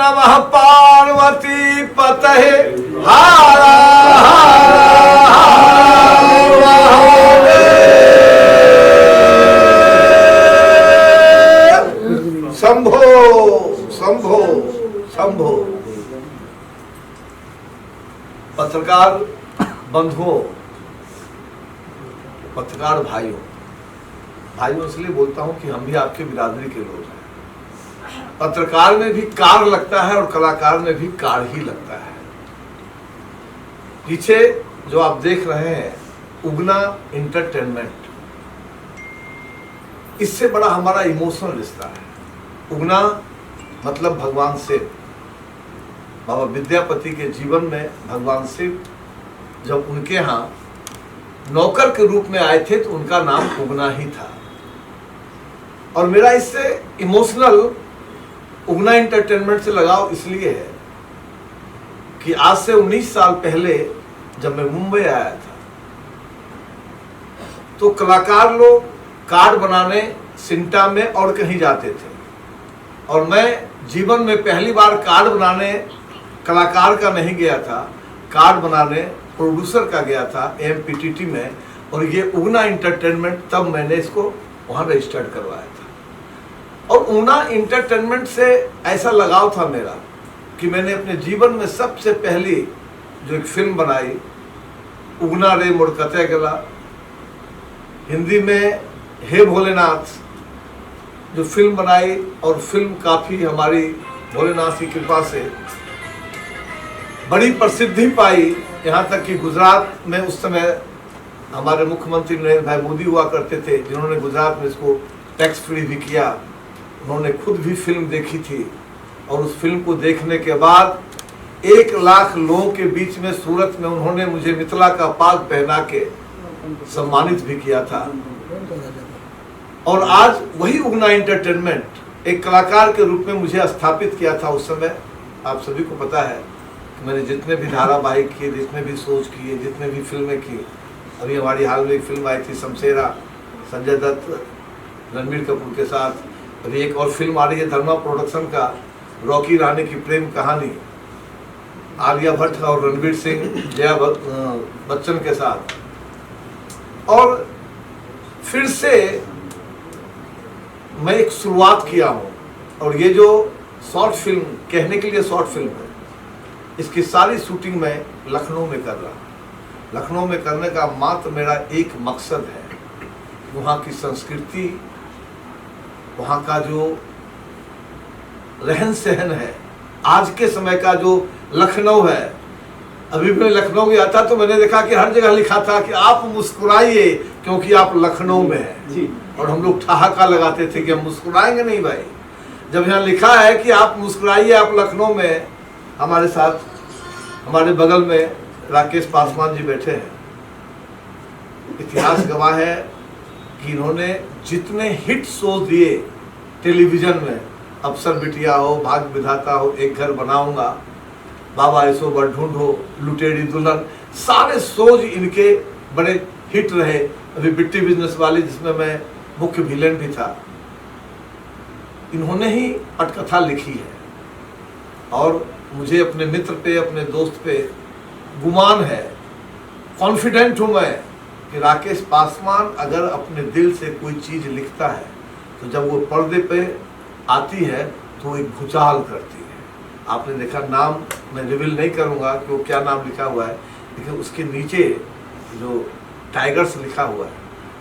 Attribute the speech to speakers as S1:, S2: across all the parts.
S1: नमः पार्वती पतये हारा शंभो शंभो शंभो। पत्रकार बंधुओं, पत्रकार भाइयों, इसलिए बोलता हूं कि हम भी आपके बिरादरी के लोग हैं। पत्रकार में भी कार लगता है और कलाकार में भी कार ही लगता है। पीछे जो आप देख रहे हैं उगना एंटरटेनमेंट, इससे बड़ा हमारा इमोशनल रिश्ता है। उगना मतलब भगवान शिव। बाबा विद्यापति के जीवन में भगवान शिव जब उनके यहाँ नौकर के रूप में आए थे तो उनका नाम उगना ही था। और मेरा इससे इमोशनल उगना एंटरटेनमेंट से लगाव इसलिए है कि आज से 19 साल पहले जब मैं मुंबई आया था तो कलाकार लोग कार्ड बनाने सिंटा में और कहीं जाते थे, और मैं जीवन में पहली बार कार्ड बनाने कलाकार का नहीं गया था, कार्ड बनाने प्रोड्यूसर का गया था एमपीटीटी में। और ये उगना एंटरटेनमेंट तब मैंने इसको वहाँ रजिस्टर्ड करवाया था। और उगना एंटरटेनमेंट से ऐसा लगाव था मेरा कि मैंने अपने जीवन में सबसे पहली जो एक फिल्म बनाई उगना रे मुड़कते गला, हिंदी में हे भोलेनाथ, जो फिल्म बनाई और फिल्म काफ़ी हमारी भोलेनाथ की कृपा से बड़ी प्रसिद्धि पाई। यहाँ तक कि गुजरात में उस समय हमारे मुख्यमंत्री नरेंद्र भाई मोदी हुआ करते थे, जिन्होंने गुजरात में इसको टैक्स फ्री भी किया। उन्होंने खुद भी फिल्म देखी थी और उस फिल्म को देखने के बाद 1 लाख लोगों के बीच में सूरत में उन्होंने मुझे मिथिला का पाग पहना के सम्मानित भी किया था। और आज वही उगना एंटरटेनमेंट एक कलाकार के रूप में मुझे स्थापित किया था। उस समय आप सभी को पता है कि मैंने जितने भी धारावाहिक किए, जितने भी शोज किए, जितने भी फिल्में की, अभी हमारी हाल में एक फिल्म आई थी शमशेरा, संजय दत्त रणबीर कपूर के साथ। अभी एक और फिल्म आ रही है धर्मा प्रोडक्शन का, रॉकी रानी की प्रेम कहानी, आलिया भट्ट और रणवीर सिंह जया बच्चन के साथ। और फिर से मैं एक शुरुआत किया हूँ। और ये जो शॉर्ट फिल्म, कहने के लिए शॉर्ट फिल्म है, इसकी सारी शूटिंग मैं लखनऊ में कर रहा हूँ। लखनऊ में करने का मात्र मेरा एक मकसद है, वहाँ की संस्कृति, वहाँ का जो रहन सहन है, आज के समय का जो लखनऊ है। अभी मैं लखनऊ गया था तो मैंने देखा कि हर जगह लिखा था कि आप मुस्कुराइए क्योंकि आप लखनऊ में हैं। और हम लोग ठहाका लगाते थे कि हम मुस्कुराएंगे नहीं भाई। जब यहाँ लिखा है कि आप मुस्कुराइए, आप लखनऊ में, हमारे साथ हमारे बगल में राकेश पासवान जी बैठे हैं। इतिहास गवाह है कि इन्होंने जितने हिट शो दिए टेलीविजन में, अफसर बिटिया हो, भाग्य विधाता हो, एक घर बनाऊंगा, बाबा ऐसो बर ढूंढो, लुटेरी दुल्हन, सारे शोज इनके बड़े हिट रहे। अभी बिट्टी बिजनेस वाली, जिसमें मैं मुख्य विलेन भी था, इन्होंने ही पटकथा लिखी है। और मुझे अपने मित्र पे, अपने दोस्त पे गुमान है, कॉन्फिडेंट हूँ मैं कि राकेश पासवान अगर अपने दिल से कोई चीज़ लिखता है तो जब वो पर्दे पे आती है तो एक भूचाल करती है। आपने देखा, नाम मैं रिवील नहीं करूँगा कि वो क्या नाम लिखा हुआ है, लेकिन उसके नीचे जो टाइगर्स लिखा हुआ है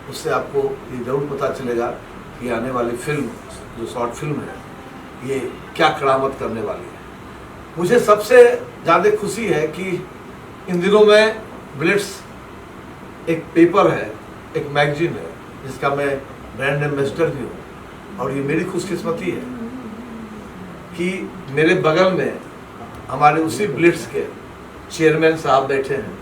S1: उससे आपको ये ज़रूर पता चलेगा कि आने वाली फिल्म, जो शॉर्ट फिल्म है, ये क्या करामत करने वाली है। मुझे सबसे ज़्यादा खुशी है कि इन दिनों में ब्लिट्स एक पेपर है, एक मैगजीन है, जिसका मैं ब्रांड एम्बेसडर भी हूँ। और ये मेरी खुशकिस्मती है कि मेरे बगल में हमारे उसी ब्लिट्स के चेयरमैन साहब बैठे हैं।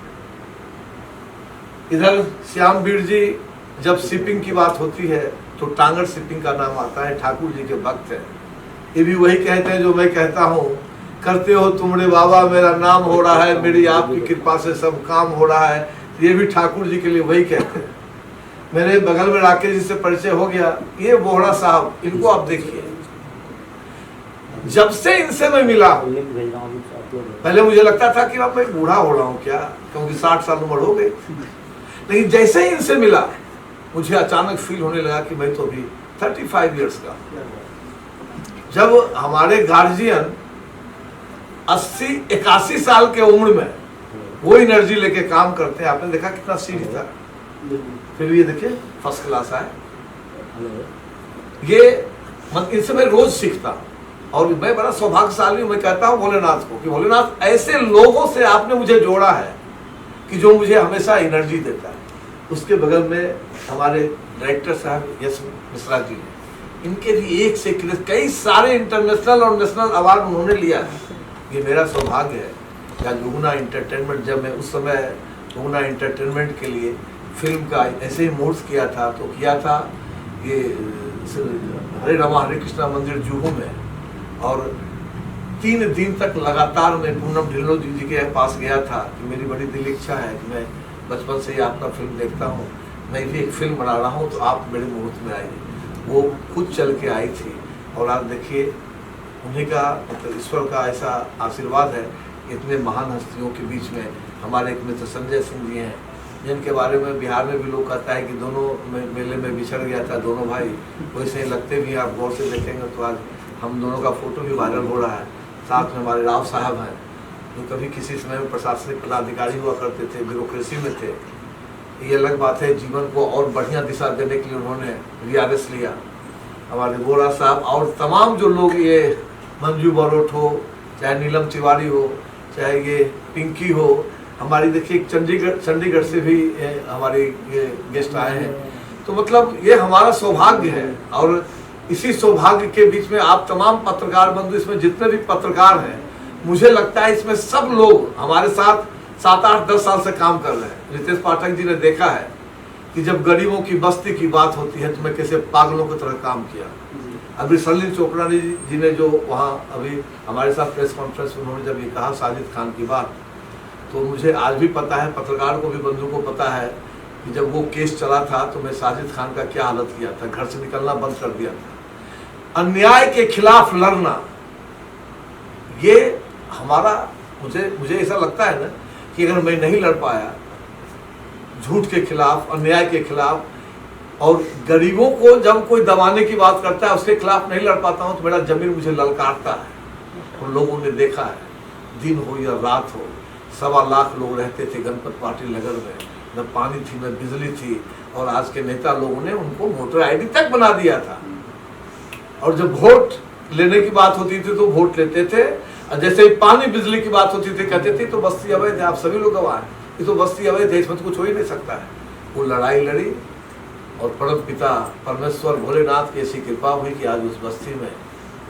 S1: इधर श्याम बीर जी, जब शिपिंग की बात होती है तो टांगर शिपिंग का नाम आता है, ठाकुर जी के भक्त हैं। ये भी वही कहते हैं जो मैं कहता हूँ, करते हो तुमरे बाबा, मेरा नाम हो रहा है, मेरी आपकी कृपा से सब काम हो रहा है। ये भी ठाकुर जी के लिए वही कहते हैं। मेरे बगल में राकेश जी से परिचय हो गया, ये बोहरा साहब, इनको आप देखिए, जब से इनसे मैं मिला, पहले मुझे लगता था कि अब मैं बूढ़ा हो रहा हूँ क्या, क्योंकि 60 साल उम्र हो गई। लेकिन जैसे ही इनसे मिला मुझे अचानक फील होने लगा कि मैं तो अभी 35 इयर्स का। जब हमारे गार्जियन 80-81 साल के उम्र में वो एनर्जी लेके काम करते हैं, आपने देखा कितना सीढ़ी था, फिर ये देखिए फर्स्ट क्लास आए। ये इनसे मैं रोज सीखता हूँ और मैं बड़ा सौभाग्यशाली हूँ। मैं कहता हूँ भोलेनाथ को कि भोलेनाथ ऐसे लोगों से आपने मुझे जोड़ा है कि जो मुझे हमेशा एनर्जी देता है। उसके बगल में हमारे डायरेक्टर साहब यश मिश्रा जी हैं, इनके भी एक से कई सारे इंटरनेशनल और नेशनल अवार्ड उन्होंने लिया है। ये मेरा सौभाग्य है। या लुगना एंटरटेनमेंट, जब मैं उस समय लुगना एंटरटेनमेंट के लिए फिल्म का ऐसे ही मोड्स किया था, तो किया था ये हरे रामा हरे कृष्णा मंदिर जुहू में, और 3 दिन तक लगातार मैं पूनम ढिल्लो जी के पास गया था कि मेरी बड़ी दिल इच्छा है कि मैं बचपन से ही आपका फिल्म देखता हूँ, मैं भी एक फिल्म बना रहा हूँ, तो आप मेरे मुहूर्त में आइए। वो खुद चल के आई थी और आज देखिए उन्हीं का मतलब ईश्वर का ऐसा आशीर्वाद है। इतने महान हस्तियों के बीच में हमारे एक मित्र संजय सिंह जी हैं, जिनके बारे में बिहार में भी लोग कहता है कि दोनों मेले में बिछड़ गया था दोनों भाई, वैसे ही लगते भी हैं। आप गौर से देखेंगे तो आज हम दोनों का फोटो भी वायरल हो रहा है। साथ में हमारे राव साहब हैं, जो कभी किसी समय में प्रशासनिक पदाधिकारी हुआ करते थे, ब्यूरोक्रेसी में थे। ये अलग बात है, जीवन को और बढ़िया दिशा देने के लिए उन्होंने VRS लिया। हमारे बोरा साहब और तमाम जो लोग, ये मंजू बरोट हो, चाहे नीलम तिवारी हो, चाहे ये पिंकी हो, हमारी देखिए चंडीगढ़ से भी हमारे ये गेस्ट आए हैं। तो मतलब ये हमारा सौभाग्य है, और इसी सौभाग्य के बीच में आप तमाम पत्रकार बंधु, इसमें जितने भी पत्रकार हैं, मुझे लगता है इसमें सब लोग हमारे साथ 7, 8, 10 साल से काम कर रहे हैं। रितेश पाठक जी ने देखा है कि जब गरीबों की बस्ती की बात होती है तो मैं कैसे पागलों की तरह काम किया। अभी सलील चोपड़ा जी ने जो वहाँ अभी हमारे साथ प्रेस कॉन्फ्रेंस में उन्होंने जब ये कहा साजिद खान की बात, तो मुझे आज भी पता है, पत्रकार को भी बंधु को पता है कि जब वो केस चला था तो मैं साजिद खान का क्या हालत किया था, घर से निकलना बंद कर दिया था। अन्याय के खिलाफ लड़ना, ये हमारा, मुझे ऐसा लगता है ना कि अगर मैं नहीं लड़ पाया झूठ के खिलाफ, अन्याय के खिलाफ, और गरीबों को जब कोई दबाने की बात करता है उसके खिलाफ नहीं लड़ पाता हूँ, तो मेरा जमीन मुझे ललकारता है। उन लोगों ने देखा है, दिन हो या रात हो, 1.25 लाख लोग रहते थे गणपत पाटिल नगर में, न पानी थी न बिजली थी, और आज के नेता लोगों ने उनको वोटर ID तक बना दिया था। और जब वोट लेने की बात होती थी तो वोट लेते थे, और जैसे ही पानी बिजली की बात होती थी कहते थे तो बस्ती अवैध है। आप सभी लोग गवाह हैं, ये तो बस्ती अवैध है, इसमें तो कुछ हो ही नहीं सकता है। वो लड़ाई लड़ी और परम पिता परमेश्वर भोलेनाथ की ऐसी कृपा हुई कि आज उस बस्ती में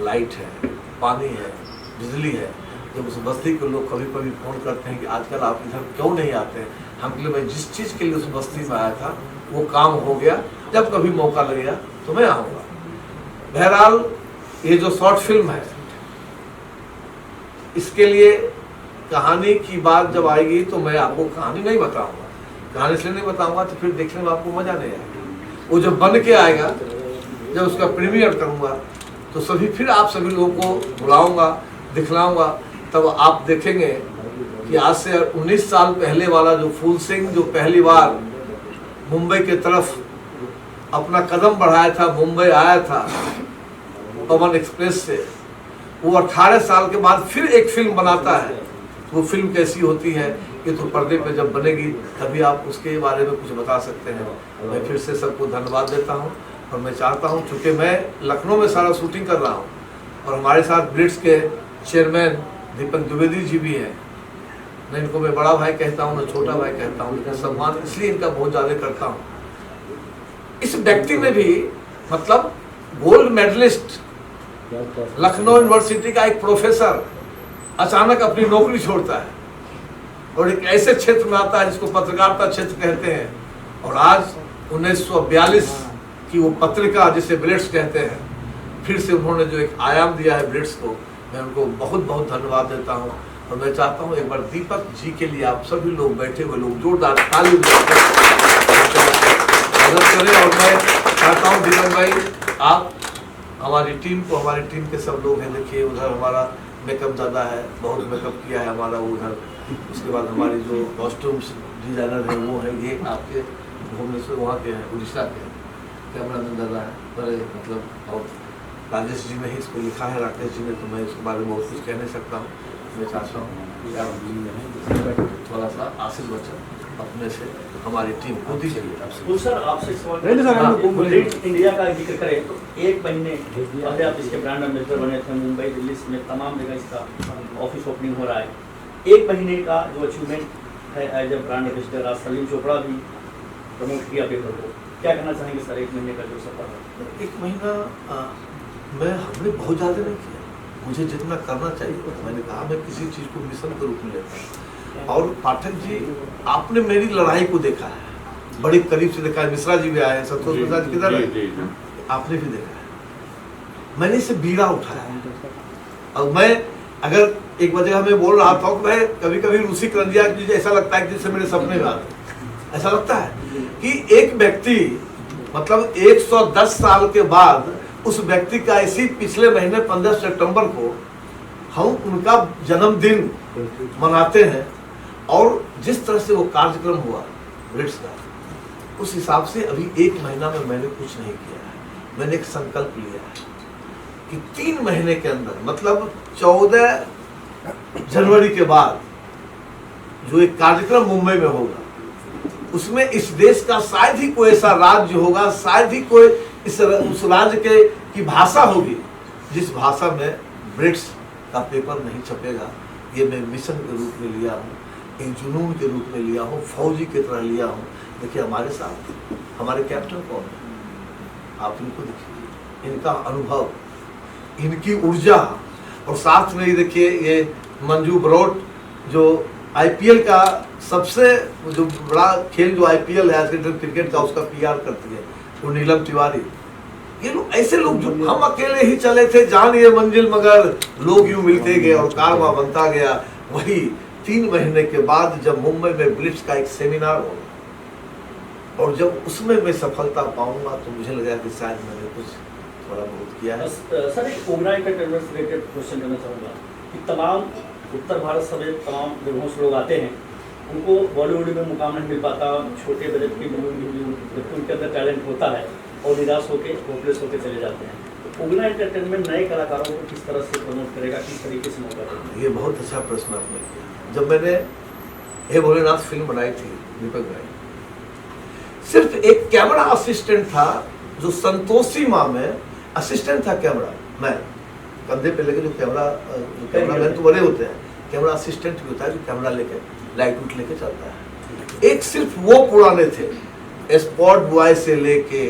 S1: लाइट है, पानी है, बिजली है। जब उस बस्ती के लोग कभी कभी फोन करते हैं कि आजकल आप इधर क्यों नहीं आते हैं, हम के लिए, मैं जिस चीज़ के लिए उस बस्ती में आया था वो काम हो गया, जब कभी मौका लगेगा तो मैं आऊँगा। बहरहाल ये जो शॉर्ट फिल्म है, इसके लिए कहानी की बात जब आएगी तो मैं आपको कहानी नहीं बताऊंगा। कहानी इसलिए नहीं बताऊंगा तो फिर देखने में आपको मजा नहीं आएगा। वो जब बन के आएगा, जब उसका प्रीमियर करूंगा तो फिर आप सभी लोगों को बुलाऊंगा, दिखलाऊंगा, तब आप देखेंगे कि आज से 19 साल पहले वाला जो फूल सिंह जो पहली बार मुंबई की तरफ अपना कदम बढ़ाया था, मुंबई आया था पवन एक्सप्रेस से, वो 18 साल के बाद फिर एक फिल्म बनाता है। तो वो फिल्म कैसी होती है ये तो पर्दे पे जब बनेगी तभी आप उसके बारे में कुछ बता सकते हैं। मैं फिर से सबको धन्यवाद देता हूँ, और मैं चाहता हूँ, चूँकि मैं लखनऊ में सारा शूटिंग कर रहा हूँ और हमारे साथ ब्लिट्स के चेयरमैन दीपक द्विवेदी जी भी हैं। मैं इनको मैं बड़ा भाई कहता हूँ, न छोटा भाई कहता हूँ, लेकिन सम्मान इसलिए इनका बहुत ज़्यादा करता हूँ। इस व्यक्ति ने भी मतलब गोल्ड मेडलिस्ट, लखनऊ यूनिवर्सिटी का एक प्रोफेसर अचानक अपनी नौकरी छोड़ता है और एक ऐसे क्षेत्र में आता है जिसको पत्रकारिता क्षेत्र कहते हैं, और आज 1942 की वो पत्रिका जिसे ब्लिट्स कहते हैं, फिर से उन्होंने जो एक आयाम दिया है ब्लिट्स को, मैं उनको बहुत बहुत धन्यवाद देता हूँ। और मैं चाहता हूँ एक बार दीपक जी के लिए आप सभी लोग, बैठे हुए लोग, जोरदार ताली मदद करें। और मैं चाहता हूँ दीपक भाई आप हमारी टीम के सब लोग हैं। देखिए उधर हमारा मेकअप दादा है, बहुत मेकअप किया है हमारा वो उधर। उसके बाद हमारी जो कॉस्ट्यूम्स डिज़ाइनर है वो है, ये आपके भुवनेश्वर वहाँ के हैं, उड़ीसा के कैमरामैन दादा है बड़े, मतलब। और राजेश जी ने ही इसको लिखा है, राकेश जी ने, तो मैं इसके बारे में बहुत कुछ कह नहीं सकता हूँ। मैं चाहता हूँ कि आप थोड़ा सा आशीर्वचन अपने से हमारी टीम को दीजिए।
S2: सर आपसे सवाल, इंडिया का जिक्र करें तो 1 महीने पहले आप इसके ब्रांड एम्बेसडर बने थे, मुंबई दिल्ली में तमाम जगह इसका ऑफिस ओपनिंग हो रहा है। 1 महीने का जो अचीवमेंट है एज ए ब्रांड एम्बेसडर, आज सलीम चोपड़ा भी प्रमोट किया पेपर को, क्या कहना चाहेंगे सर 1 महीने का जो सफर है?
S1: 1 महीना हमने बहुत ज़्यादा नहीं किया, मुझे जितना करना चाहिए मैंने कहा। मैं किसी चीज़ को मिशन के रूप में लेता हूँ। और पाठक जी, आपने मेरी लड़ाई को देखा है, बड़े करीब से देखा है। मिश्रा जी भी आए, संतोष प्रसाद जी किधर है, आपने भी देखा है। मैंने इसे बीड़ा उठाया है। और मैं अगर एक वजह मैं बोल रहा था कि मैं कभी कभी रूसी करंजिया जी ऐसा लगता है कि जिससे मेरे सपने में आते, ऐसा लगता है कि एक व्यक्ति मतलब 110 साल के बाद उस व्यक्ति का इसी पिछले महीने 15 सितंबर को हम उनका जन्मदिन मनाते हैं। और जिस तरह से वो कार्यक्रम हुआ ब्रिट्स का, उस हिसाब से अभी 1 महीना में मैंने कुछ नहीं किया है। मैंने एक संकल्प लिया है कि 3 महीने के अंदर, मतलब 14 जनवरी के बाद जो एक कार्यक्रम मुंबई में होगा, उसमें इस देश का शायद ही कोई ऐसा राज्य होगा, शायद ही कोई उस राज्य की भाषा होगी जिस भाषा में ब्रिट्स का पेपर नहीं छपेगा। ये मैं मिशन के रूप में लिया हूँ, एक जुनून के रूप में लिया हूँ, फौजी की तरह लिया हूँ। देखिए हमारे साथ हमारे कैप्टन कौन है, आप इनको देखिए, इनका अनुभव, इनकी ऊर्जा, और साथ में ही देखिए ये मंजू बरोट जो आईपीएल का सबसे जो बड़ा खेल जो आईपीएल है क्रिकेट का, उसका पीआर करती है, वो नीलम तिवारी। ये लोग ऐसे लोग जो हम अकेले ही चले थे जान ये मंजिल, मगर लोग यूं मिलते गए और कारवां बनता गया। वही 3 महीने के बाद जब मुंबई में ब्लिट्स का एक सेमिनार होगा और जब उसमें मैं सफलता पाऊंगा तो मुझे लगा कि शायद मैंने कुछ थोड़ा बहुत किया है।
S2: सर एक ओबराय एंटरटेनमेंट से रिलेटेड क्वेश्चन करना चाहूँगा कि तमाम उत्तर भारत समेत तमाम जगहों से लोग आते हैं, उनको बॉलीवुड में मुकाम नहीं मिल पाता, छोटे बजट की मूवी उनके अंदर टैलेंट होता है और निराश होकर होपलेस होकर चले जाते हैं। तो ओबराय एंटरटेनमेंट नए कलाकारों को किस तरह से प्रमोट करेगा, किस तरीके से मौका देगा?
S1: ये बहुत अच्छा प्रश्न आपने किया। जब मैंने हे भोलेनाथ फिल्म बनाई थी दीपक भाई, सिर्फ एक कैमरा असिस्टेंट था जो संतोषी माँ में असिस्टेंट था कैमरा मैन, कंधे पे लेके जो कैमरा मैन तो बड़े होते हैं, कैमरा असिस्टेंट भी होता है जो कैमरा लेके लाइट उठ लेके चलता है। एक सिर्फ वो पुराने थे, स्पॉट बॉय से लेके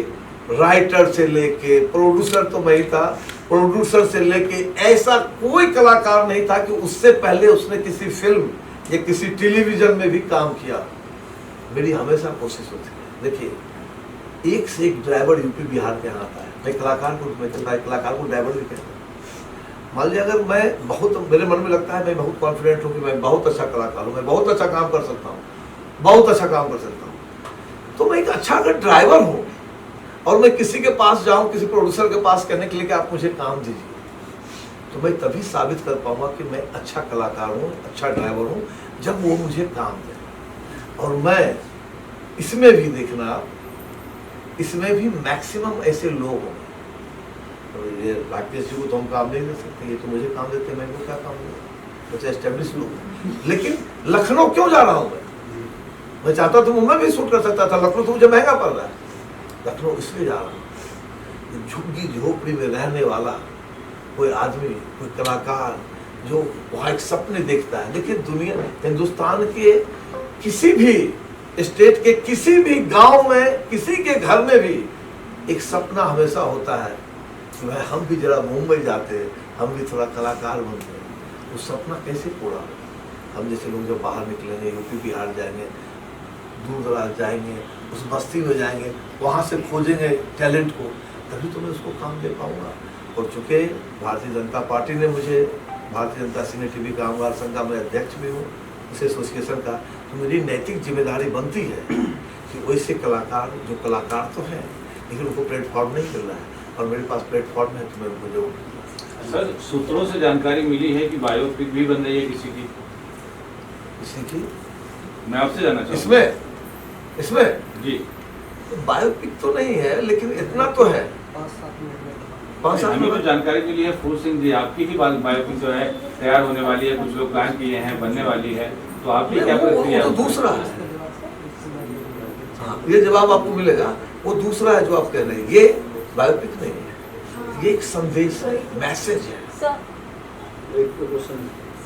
S1: राइटर से लेके प्रोड्यूसर तो मैं ही था, प्रोड्यूसर से लेके ऐसा कोई कलाकार नहीं था कि उससे पहले उसने किसी फिल्म या किसी टेलीविजन में भी काम किया। मेरी हमेशा कोशिश होती है। देखिए एक से एक ड्राइवर यूपी बिहार के यहाँ आता है, मैं कलाकार को ड्राइवर भी कहता हूँ। मान लिया अगर मैं बहुत, मेरे मन में लगता है मैं बहुत कॉन्फिडेंट हूँ कि मैं बहुत अच्छा कलाकार हूँ, मैं बहुत अच्छा काम कर सकता हूँ, बहुत अच्छा काम कर सकता हूँ, तो मैं एक अच्छा अगर ड्राइवर हूँ और मैं किसी के पास जाऊँ, किसी प्रोड्यूसर के पास कहने के लिए कि आप मुझे काम दीजिए, तो मैं तभी साबित कर पाऊंगा कि मैं अच्छा कलाकार हूँ, अच्छा ड्राइवर हूँ, जब वो मुझे काम दे। और मैं इसमें भी देखना, इसमें भी मैक्सिमम ऐसे लोग होंगे। तो ये राकेश जी को तो हम काम नहीं दे सकते, ये तो मुझे काम देते, मैं इनको क्या काम दूंगा, बच्चे एस्टेब्लिश लोग। लेकिन लखनऊ क्यों जा रहा हूँ मैं चाहता तो मुंबई भी शूट कर सकता था, लखनऊ तो मुझे महंगा पड़ रहा है। लखनऊ इसलिए जा रहा हूँ, झुग्गी झोपड़ी में रहने वाला कोई आदमी, कोई कलाकार जो वहाँ एक सपने देखता है। देखिए दुनिया, हिंदुस्तान के किसी भी स्टेट के किसी भी गांव में, किसी के घर में भी एक सपना हमेशा होता है कि भाई हम भी जरा मुंबई जाते, हम भी थोड़ा कलाकार बनते। वो सपना कैसे पूरा? हम जैसे लोग जब बाहर निकलेंगे, यूपी बिहार जाएंगे, दूर दराज जाएंगे, उस बस्ती में जाएंगे, वहाँ से खोजेंगे टैलेंट को, तभी तो मैं उसको काम दे पाऊँगा। और चूँकि भारतीय जनता पार्टी ने मुझे, भारतीय जनता सीनियर टीवी कामगार संघ का मैं अध्यक्ष भी हूँ उस एसोसिएशन का, तो मेरी नैतिक जिम्मेदारी बनती है कि वैसे कलाकार, जो कलाकार तो हैं लेकिन उनको प्लेटफॉर्म नहीं मिल रहा है, और मेरे पास प्लेटफॉर्म है तो मैं मुझे
S3: सर सूत्रों से जानकारी मिली है कि बायोपिक भी बन रही है किसी की।
S1: किसी की
S3: मैं आपसे जानना चाहूँगा
S1: इसमें
S3: जी।
S1: बायोपिक तो नहीं है, लेकिन इतना तो है 5-7
S3: हमें तो
S1: मिनट।
S3: जानकारी मिली है फूल सिंह जी आपकी ही बायोपिक जो है तैयार होने वाली है, कुछ लोग प्लान किए हैं, बनने वाली है, तो आपकी क्या प्रक्रिया
S1: वो
S3: है?
S1: तो दूसरा है। हाँ, ये जवाब आपको मिलेगा, वो दूसरा है जो आप कह रहे हैं, ये बायोपिक नहीं है, ये एक संदेश है, मैसेज है।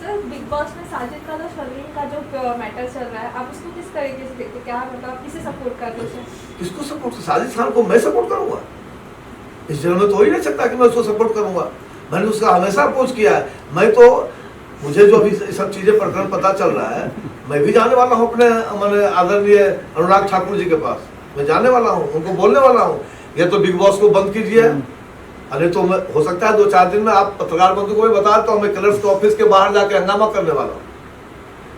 S4: सर बिग बॉस में साजिद का तो शर्लीन का जो मैटर चल रहा है, आप उसको किस तरीके से देखते हैं? क्या मतलब आप किसे सपोर्ट करते हैं?
S1: किसको सपोर्ट? साजिद खान को मैं सपोर्ट करूंगा? इस जन्म में तो हो ही नहीं सकता कि मैं उसको सपोर्ट करूंगा। मैंने उसका हमेशा अपोज किया है। मैं तो, मुझे जो अभी सब चीजें प्रकरण पता चल रहा है, मैं भी जाने वाला हूँ अपने मैंने आदरणीय अनुराग ठाकुर जी के पास, मैं जाने वाला हूँ, उनको बोलने वाला हूँ या तो बिग बॉस को बंद कीजिए, अरे तो मैं हो सकता है 2-4 दिन में आप पत्रकार बंधु को भी बता देता हूँ, मैं कलर्स के ऑफिस के बाहर जाके हंगामा करने वाला हूँ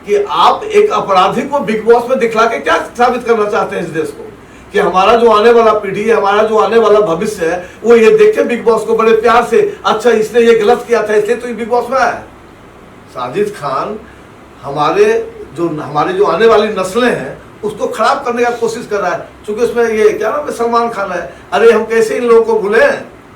S1: कि आप एक अपराधी को बिग बॉस में दिखला के क्या साबित करना चाहते हैं इस देश को, कि हमारा जो आने वाला पीढ़ी है, हमारा जो आने वाला भविष्य है, वो ये देखे बिग बॉस को बड़े प्यार से, अच्छा इसने ये गलत किया था इसलिए तो ये बिग बॉस में आया। साजिद खान हमारे जो आने वाली नस्लें हैं उसको खराब करने का कोशिश कर रहा है, क्योंकि उसमें ये क्या नाम है, सलमान खान है। अरे हम कैसे इन लोगों को भूले?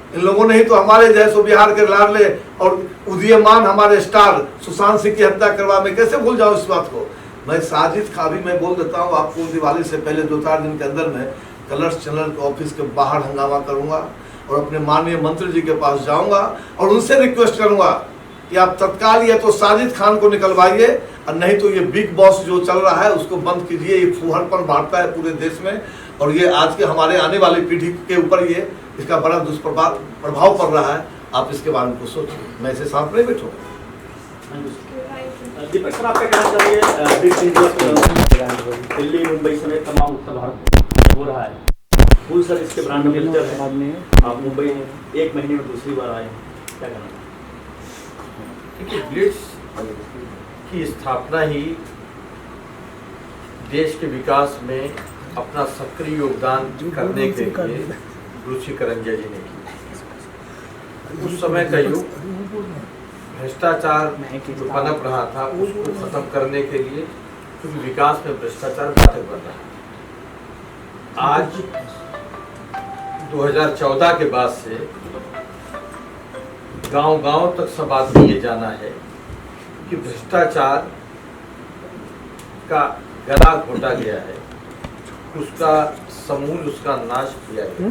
S1: इन लोगों ने ही तो हमारे जैसो बिहार के लाडले और उदीयमान हमारे स्टार सुशांत सिंह की हत्या करवा, मैं कैसे भूल जाऊं इस बात को। मैं साजिद खान भी मैं बोल देता हूँ आपको, दिवाली से पहले 2-4 दिन के अंदर में कलर्स चैनल के ऑफिस के बाहर हंगामा करूंगा और अपने माननीय मंत्री जी के पास जाऊंगा और उनसे रिक्वेस्ट करूंगा कि आप तत्काल या तो साजिद खान को निकलवाइए और नहीं तो ये बिग बॉस जो चल रहा है उसको बंद कीजिए। ये फूहड़पन बांटता है पूरे देश में और ये आज के हमारे आने वाली पीढ़ी के ऊपर ये इसका बड़ा दुष्प्रभाव पड़ रहा है। आप इसके बारे में कुछ सोचिए, मैं इसे साथ नहीं बैठूंगा।
S2: दीपक सर, आप क्या कहना चाहिए? बिग इंडिया दिल्ली मुंबई समेत तमाम उत्तर भारत हो रहा है, फुल सर इसके ब्रांड एम्बेसडर हैं, आप मुंबई 1 महीने में दूसरी बार आए, क्या कहना?
S5: देखिए, ब्लिट्स की स्थापना ही देश के विकास में अपना सक्रिय योगदान करने के लिए रुचिकरंजन जी ने की। उस समय का युग भ्रष्टाचार जो पनप रहा था उसको खत्म करने के लिए, क्योंकि विकास में भ्रष्टाचार घातक बन रहा है। आज 2014 के बाद से गांव-गांव तक सब आदमी ये जाना है कि भ्रष्टाचार का गला घोटा गया है, उसका समूल उसका नाश किया गया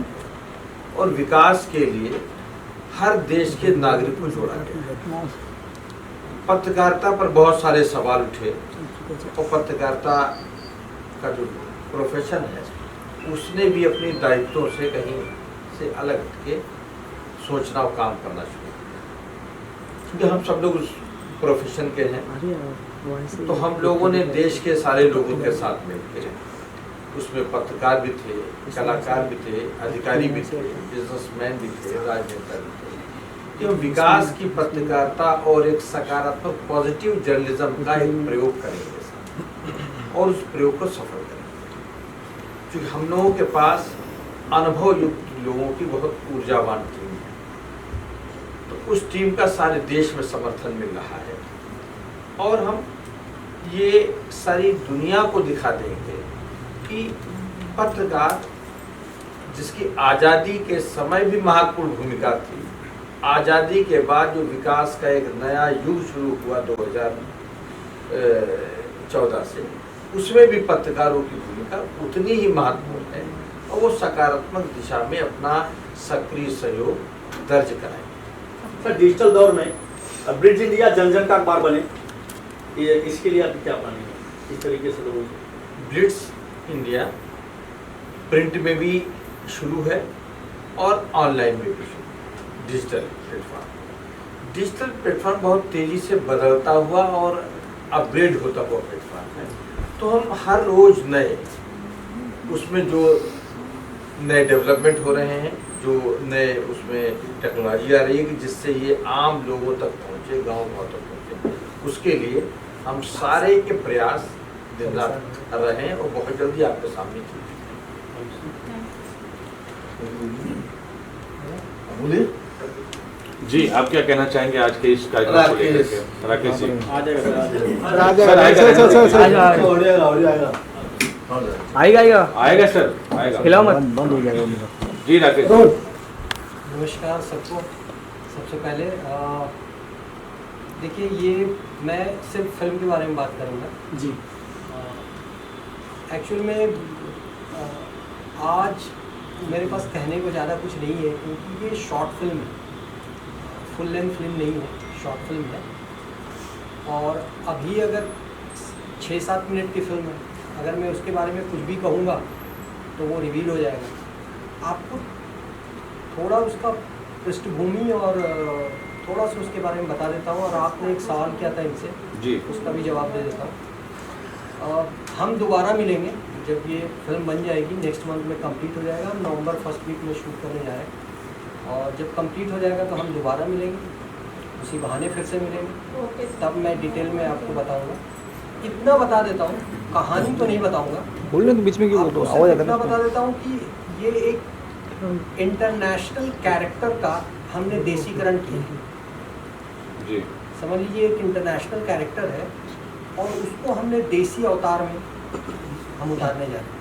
S5: और विकास के लिए हर देश के नागरिक को जोड़ा गया। पत्रकारिता पर बहुत सारे सवाल उठे और पत्रकारिता का जो प्रोफेशन है उसने भी अपने दायित्वों से कहीं से अलग हटके सोचना और काम करना शुरू किया, क्योंकि हम सब लोग उस प्रोफेशन के हैं। तो हम लोगों ने देश के सारे लोगों के साथ मिलकर, उसमें पत्रकार भी थे, कलाकार भी थे, अधिकारी भी थे, बिजनेसमैन भी थे, राजनेता भी थे, कि हम विकास की पत्रकारिता और एक सकारात्मक पॉजिटिव जर्नलिज्म का एक प्रयोग करेंगे और उस प्रयोग को सफल करेंगे, क्योंकि हम लोगों के पास अनुभव युक्त लोगों की बहुत ऊर्जावान टीम है। तो उस टीम का सारे देश में समर्थन मिल रहा है और हम ये सारी दुनिया को दिखा देंगे कि पत्रकार जिसकी आज़ादी के समय भी महत्वपूर्ण भूमिका थी, आज़ादी के बाद जो विकास का एक नया युग शुरू हुआ 2014 से, उसमें भी पत्रकारों की भूमिका उतनी ही महत्वपूर्ण है और वो सकारात्मक दिशा में अपना सक्रिय सहयोग दर्ज कराएं।
S2: सर, डिजिटल दौर में ब्रिज इंडिया जन जन का अखबार बने, ये इसके लिए आपकी क्या प्लानिंग है? इस तरीके से लोगों को
S5: ब्लिट्स इंडिया प्रिंट में भी शुरू है और ऑनलाइन में भी शुरू। डिजिटल प्लेटफॉर्म बहुत तेज़ी से बदलता हुआ और अपग्रेड होता हुआ प्लेटफॉर्म है, तो हम हर रोज़ नए उसमें जो नए डेवलपमेंट हो रहे हैं, जो नए उसमें टेक्नोलॉजी आ रही है कि जिससे ये आम लोगों तक पहुँचे, गाँव तक पहुँचे, उसके लिए हम सारे के प्रयास दिन रात कर रहे हैं और बहुत जल्दी आपके सामने
S1: बोलिए।
S3: जी, आप क्या कहना चाहेंगे आज के इस कार्यक्रम को लेकर
S1: राकेश।
S3: के? राकेश जी,
S2: आ जाएगा सर, आ जाएगा।
S3: सर आएगा,
S6: आएगा
S3: आएगा सर, आएगा।
S6: हिलाओ मत, बंद हो जाएगा।
S3: जी राकेश,
S7: नमस्कार सबको। सबसे पहले देखिए, ये मैं सिर्फ फिल्म के बारे में बात करूँगा
S2: जी।
S7: एक्चुअल में आज मेरे पास कहने को ज़्यादा कुछ नहीं है, क्योंकि ये शॉर्ट फिल्म है, फुल लेंथ फिल्म नहीं है, शॉर्ट फिल्म है। और अभी अगर 6-7 मिनट की फिल्म है, अगर मैं उसके बारे में कुछ भी कहूँगा तो वो रिवील हो जाएगा। आपको थोड़ा उसका पृष्ठभूमि और थोड़ा सा उसके बारे में बता देता हूँ, और आपने एक सवाल किया था इनसे,
S3: जी,
S7: उसका भी जवाब दे देता हूँ। हम दोबारा मिलेंगे जब ये फिल्म बन जाएगी, नेक्स्ट मंथ में कंप्लीट हो जाएगा। हम नवंबर फर्स्ट वीक में शूट करने जा रहे हैं, और जब कंप्लीट हो जाएगा तो हम दोबारा मिलेंगे, उसी बहाने फिर से मिलेंगे।
S4: ओके
S7: तब मैं डिटेल में आपको बताऊँगा। इतना बता देता हूँ, कहानी तो नहीं बताऊँगा,
S6: बोलने के बीच में क्यों
S7: आपको
S6: आवाज
S7: सिर्फ
S6: आता
S7: इतना
S6: है?
S7: बता देता हूँ कि ये एक इंटरनेशनल कैरेक्टर का हमने देसीकरण किया है।
S3: जी,
S7: समझ लीजिए, एक इंटरनेशनल कैरेक्टर है और उसको हमने देसी अवतार में हम उतारने जा रहे हैं।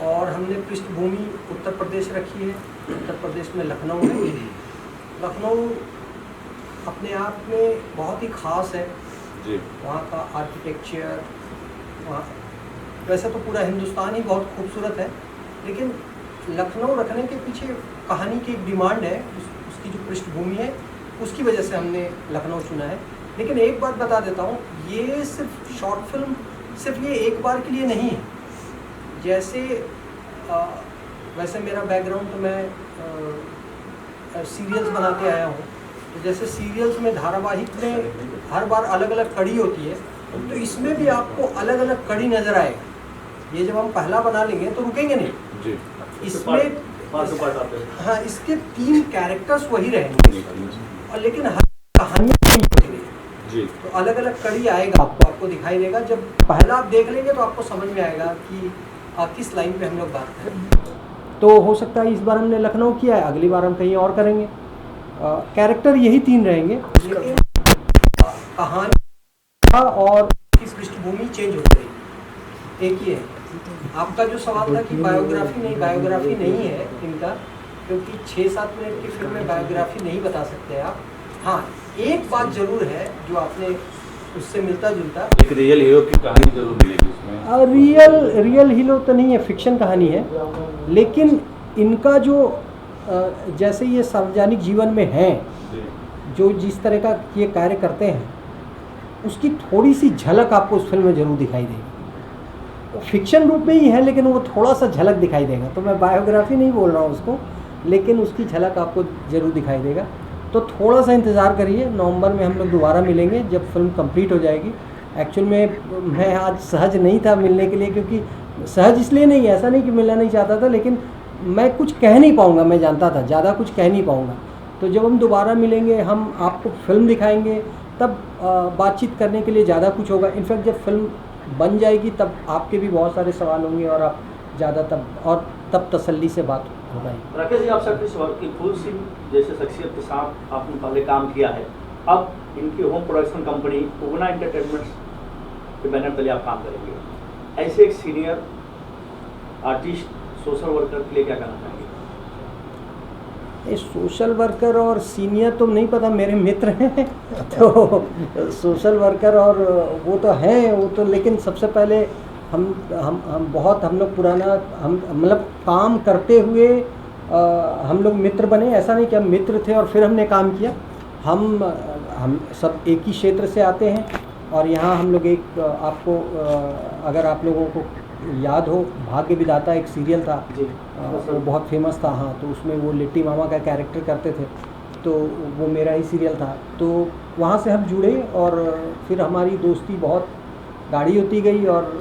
S7: और हमने पृष्ठभूमि उत्तर प्रदेश रखी है। उत्तर प्रदेश में लखनऊ है। लखनऊ अपने आप में बहुत ही ख़ास है।
S3: जी,
S7: वहाँ का आर्किटेक्चर, वहाँ वैसे तो पूरा हिंदुस्तान ही बहुत खूबसूरत है, लेकिन लखनऊ रखने के पीछे कहानी की एक डिमांड है, उसकी जो पृष्ठभूमि है उसकी वजह से हमने लखनऊ चुना है। लेकिन एक बात बता देता हूँ, ये सिर्फ शॉर्ट फिल्म सिर्फ ये एक बार के लिए नहीं है। जैसे वैसे मेरा बैकग्राउंड तो मैं सीरियल्स बनाते आया हूँ, तो जैसे सीरियल्स में धारावाहिक में हर बार अलग अलग कड़ी होती है, तो इसमें भी आपको अलग अलग कड़ी नज़र आएगा। ये जब हम पहला बना लेंगे तो रुकेंगे नहीं,
S3: जी,
S7: इसमें
S2: पार्ट टू पार्ट आते हैं।
S7: हाँ, इसके 3 कैरेक्टर्स वही रहेंगे, और लेकिन हर कहानी चेंज होगी।
S3: जी,
S7: तो अलग अलग कड़ी आएगा, आपको दिखाई देगा। जब पहला आप देख लेंगे तो आपको समझ में आएगा कि किस लाइन पे हम लोग बात करें। तो हो सकता है इस बार हमने लखनऊ किया है, अगली बार हम कहीं और करेंगे। कैरेक्टर यही 3 रहेंगे, लेकिन कहानी और किस पृष्ठभूमि चेंज होती रहेगी। एक ही है। आपका जो सवाल था कि बायोग्राफी नहीं है इनका, क्योंकि 6-7 मिनट की फिल्म में बायोग्राफी नहीं बता सकते आप। हाँ, एक बात जरूर है जो आपने उससे मिलता जुलता,
S3: एक रियल हीरो की कहानी जरूर मिलेगी इसमें।
S7: रियल हीरो तो नहीं है, फिक्शन कहानी है। लेकिन इनका जो जैसे ये सार्वजनिक जीवन में हैं,
S3: जी,
S7: जो जिस तरह का ये कार्य करते हैं, उसकी थोड़ी सी झलक आपको उस फिल्म में जरूर दिखाई देगी। फिक्शन रूप में ही है, लेकिन वो थोड़ा सा झलक दिखाई देगा। तो मैं बायोग्राफी नहीं बोल रहा हूँ उसको, लेकिन उसकी झलक आपको जरूर दिखाई देगा। तो थोड़ा सा इंतज़ार करिए, नवंबर में हम लोग दोबारा मिलेंगे जब फिल्म कंप्लीट हो जाएगी। एक्चुअल में मैं आज सहज नहीं था मिलने के लिए, क्योंकि सहज इसलिए नहीं, ऐसा नहीं कि मिलना नहीं चाहता था, लेकिन मैं कुछ कह नहीं पाऊँगा, मैं जानता था ज़्यादा कुछ कह नहीं पाऊँगा। तो जब हम दोबारा मिलेंगे, हम आपको फिल्म दिखाएंगे, तब बातचीत करने के लिए ज़्यादा कुछ होगा। इनफैक्ट जब फिल्म बन जाएगी तब आपके भी बहुत सारे सवाल होंगे, और आप ज़्यादा तब तसल्ली से बात होगा।
S2: राकेश जी, आपसे आपके सवाल कि फुल सिंह जैसे शख्सियत के साथ आपने पहले काम किया है, अब इनकी होम प्रोडक्शन कंपनी उगना एंटरटेनमेंट के बैनर तले आप काम करेंगे। ऐसे एक सीनियर आर्टिस्ट, सोशल वर्कर के लिए क्या कहना चाहेंगे?
S7: ये सोशल वर्कर और सीनियर तो नहीं पता, मेरे मित्र हैं तो सोशल वर्कर और वो तो हैं, वो तो, लेकिन सबसे पहले हम लोग पुराना, हम मतलब काम करते हुए हम लोग मित्र बने। ऐसा नहीं कि हम मित्र थे और फिर हमने काम किया। हम सब एक ही क्षेत्र से आते हैं, और यहाँ हम लोग एक आपको अगर आप लोगों को याद हो, भाग्य विधाता एक सीरियल था, वो बहुत फेमस था। हाँ, तो उसमें वो लिट्टी मामा का कैरेक्टर करते थे, तो वो मेरा ही सीरियल था। तो वहाँ से हम जुड़े, और फिर हमारी दोस्ती बहुत गाढ़ी होती गई। और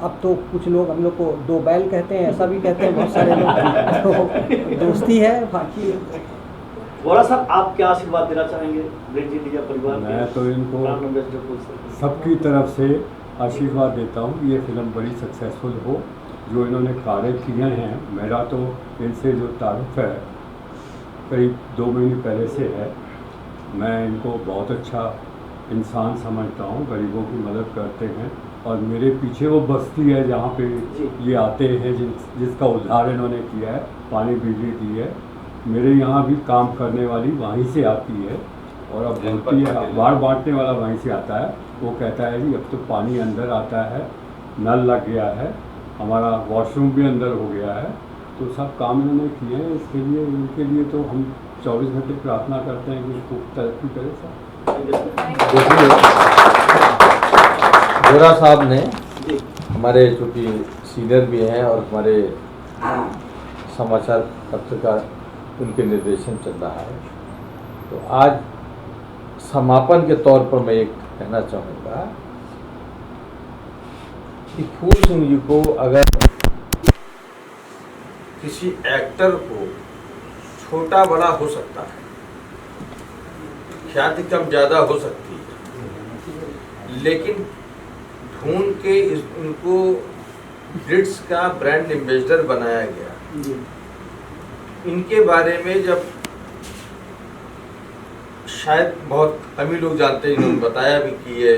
S7: अब तो कुछ लोग हम लोग को 2 बैल कहते हैं, ऐसा भी कहते हैं बहुत सारे लोग। तो दोस्ती है बाकी।
S2: बोरा साहब, आप क्या आशीर्वाद देना चाहेंगे ब्रिज इंडिया परिवार के?
S8: मैं तो इनको
S2: ब्रांड एम्बेसडर को
S8: सबकी तरफ से आशीर्वाद देता हूँ, ये फिल्म बड़ी सक्सेसफुल हो, जो इन्होंने कार्य किए हैं, मेरा तो इनसे जो तारुफ है करीब 2 महीने पहले से है। मैं इनको बहुत अच्छा इंसान समझता हूँ, गरीबों की मदद करते हैं। और मेरे पीछे वो बस्ती है जहाँ पे ये आते हैं, जिसका उद्धार इन्होंने किया है, पानी बिजली दी है। मेरे यहाँ भी काम करने वाली वहीं से आती है और अब बोलती है, अखबार बांटने वाला वहीं से आता है। वो कहता है जी अब तो पानी अंदर आता है, नल लग गया है, हमारा वॉशरूम भी अंदर हो गया है। तो सब काम इन्होंने किए हैं। इसके लिए उनके लिए तो हम 24 घंटे प्रार्थना करते हैं कि उसको तरक्की करे सर।
S5: गोरा साहब ने हमारे चूँकि सीनियर भी हैं और हमारे समाचार पत्र का उनके निर्देशन चल रहा है, तो आज समापन के तौर पर मैं एक कहना चाहूँगा कि फूल सिंह जी को अगर किसी एक्टर को छोटा बड़ा हो सकता है, ख्याति कम ज़्यादा हो सकती है, लेकिन ढूंढ के उनको ब्रिट्स का ब्रांड एम्बेसडर बनाया गया। इनके बारे में जब शायद बहुत कम ही लोग जानते हैं, इन्होंने बताया भी कि ये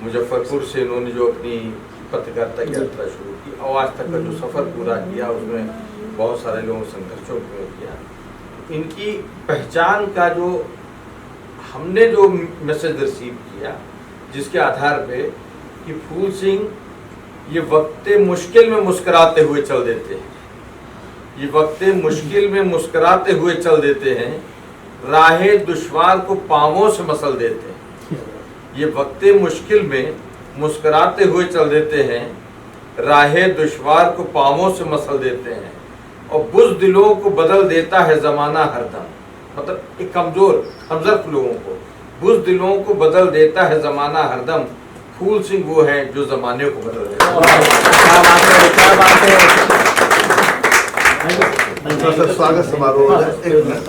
S5: मुजफ्फरपुर से इन्होंने जो अपनी पत्रकारिता की यात्रा शुरू की और आज तक का जो सफ़र पूरा किया उसमें बहुत सारे लोगों संघर्षों को किया। इनकी पहचान का जो हमने जो मैसेज रिसीव किया, जिसके आधार पे कि फूल सिंह ये वक्त मुश्किल में मुस्कुराते हुए चल देते हैं, ये वक्त मुश्किल में मुस्कुराते हुए चल देते हैं, राहे दुश्वार को पांवों से मसल देते हैं। ये वक्त मुश्किल में मुस्कुराते हुए चल देते हैं, राहे दुश्वार को पांवों से मसल देते हैं और बुज़दिलों को बदल देता है ज़माना हरदम। मतलब एक कमज़ोर हमदर्द लोगों को बुज़दिलों को बदल देता है ज़माना हरदम। फूल सिंह वो है जो ज़माने को बदल देता है।
S1: स्वागत समारोह